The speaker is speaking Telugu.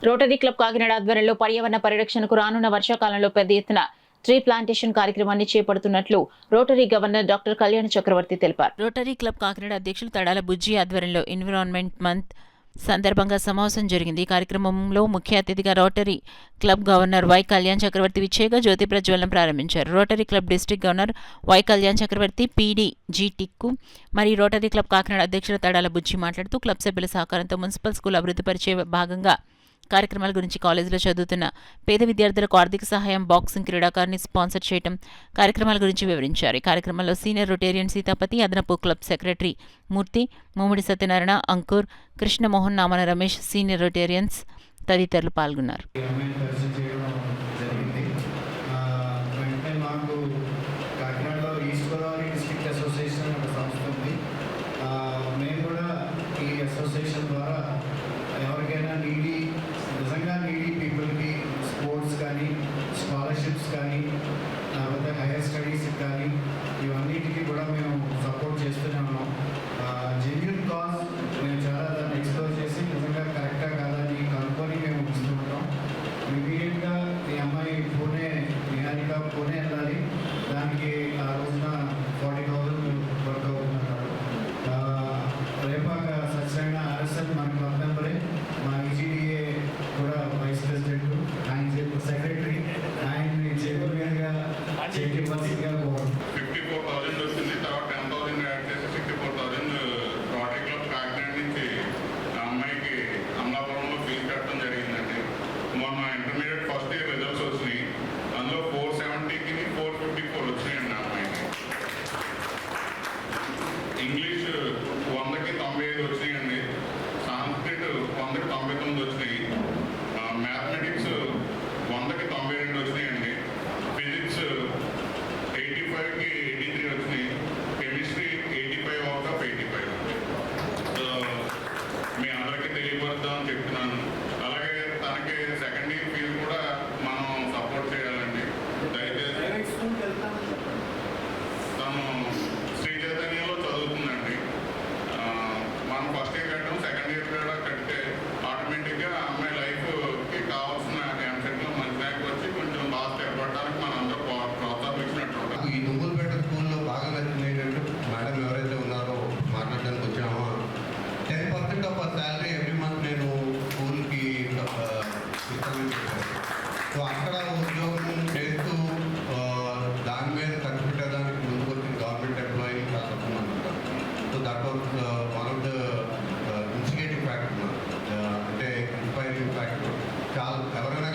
రోటరీ క్లబ్ కాకినాడ ఆధ్వర్యంలో పర్యావరణ పరిరక్షణకు రానున్న వర్షాకాలంలో పెద్ద ఎత్తున ట్రీ ప్లాంటేషన్ కార్యక్రమాన్ని చేపడుతున్నట్లు రోటరీ గవర్నర్ డాక్టర్ కళ్యాణ చక్రవర్తి తెలిపారు. రోటరీ క్లబ్ కాకినాడ అధ్యక్షులు తడాల బుజ్జి ఆధ్వర్యంలో ఎన్విరాన్మెంట్ మంత్ సందర్భంగా సమావేశం జరిగింది. ఈ కార్యక్రమంలో ముఖ్య అతిథిగా Rotary club governor Y Kalyan Chakravarthy విచ్చేగా జ్యోతి ప్రజ్వలనం ప్రారంభించారు. Rotary club district governor Y Kalyan Chakravarthy, PD G Tikku మరియు రోటరీ క్లబ్ కాకినాడ అధ్యక్షులు తడాల బుజ్జి మాట్లాడుతూ క్లబ్ సభ్యుల సహకారంతో మున్సిపల్ స్కూల్ అభివృద్ధి పరిచే భాగంగా కార్యక్రమాల గురించి కాలేజీలో చదువుతున్న పేద విద్యార్థులకు ఆర్థిక సహాయం, బాక్సింగ్ క్రీడాకారిని స్పాన్సర్ చేయడం, కార్యక్రమాల గురించి వివరించారు. ఈ కార్యక్రమంలో సీనియర్ రొటేరియన్ సీతాపతి, అదనపు క్లబ్ సెక్రటరీ మూర్తి, ముమ్మిడి సత్యనారాయణ, అంకుర్, కృష్ణమోహన్, నామన రమేష్, సీనియర్ రొటేరియన్స్ తదితరులు పాల్గొన్నారు. అసోసియేషన్ ద్వారా ఎవరికైనా నిజంగా నీడీ పీపుల్కి స్పోర్ట్స్ కానీ, స్కాలర్షిప్స్ కానీ, లేకపోతే హైయర్ స్టడీస్ కానీ ఇవన్నిటికీ కూడా మేము సపోర్ట్ చేస్తూనే ఉన్నాం. జెన్యూన్ కాజ్ మేము చాలా దాన్ని ఎక్స్ప్లోర్ చేసి నిజంగా కరెక్టా కాదని కనుక్కొని మేము ఇస్తూ ఉంటాం. ఇమీడియట్గా ఈ అమ్మాయి నిహారిక పూణే వెళ్ళాలి. దానికి ఆ రోజున 40,000 వర్క్ అవుతున్నారు. రేపాక సత్యనారాయణ ఆర్ఎస్ఎల్ మన క్లబ్ మెంబరే, మా ఈజీడీఏ కూడా వైస్ ప్రెసిడెంట్, ఆయన సెక్రటరీ, ఆయన్ని చైర్మన్గా చేయవలసిందిగా 54,000 వచ్చింది. తర్వాత 10,000 యాడ్ చేసి 64,000 రోటరీ క్లబ్ కాకినాడ నుంచి అమ్మాయికి అమలాపురంలో ఫీజు కట్టడం జరిగిందండి. మొన్న ఇంటర్మీడియట్ ఫస్ట్ ఇయర్ రిజల్ట్స్ వచ్చినాయి. అందులో 470కి 454 వచ్చినాయండి అమ్మాయికి. ఇంగ్లీష్ 100కి 95 వచ్చినాయండి. సాంస్క్రిట్ 100కి 99 వచ్చినాయి. మ్యాథమెటిక్స్ 100కి 92 వచ్చినాయండి. ఫిజిక్స్ 85కి 83 వచ్చినాయి. కెమిస్ట్రీ 85 అవుట్ ఆఫ్ 85 అండి. సో మీ అందరికీ తెలియపరుద్దామని చెప్తున్నాను. అలాగే తనకి సెకండ్ ఇయర్ ఫీజు కూడా మనం సపోర్ట్ చేయాలండి. దయచేసి తను శ్రీ చైతన్యలో చదువుతుందండి. మనం ఫస్ట్ ఇయర్ కట్టడం, సెకండ్ ఇయర్ కూడా కడితే ఆటోమేటిక్గా అమ్మాయి లైఫ్కి కావాల్సిన ఎంసెట్లో మంచి ర్యాంక్ వచ్చి కొంచెం బాగా స్థిరపడడానికి మనం అందరూ ప్రోత్సాహించినట్టు ఉంటుంది. ఈ దుంగులపేట స్కూల్లో బాగా నచ్చింది ఏంటంటే మేడం ఎవరైతే ఉన్నారో మాట్లాడడానికి వచ్చామో 10% ఆఫ్ శాలరీ ఎవ్రీ మంత్ నేను స్కూల్కి ఇస్తానని చెప్పాను. సో అక్కడ ఉద్యోగం చేస్తూ దాని మీద ఖర్చు పెట్టడానికి ముందుకు వచ్చిన గవర్నమెంట్ ఎంప్లాయీ చాలా తక్కువ మంది ఉంటారు. So that was one of the instigative factor, అంటే ఇన్స్పైరింగ్ ఫ్యాక్టర్. చాలా ఎవరైనా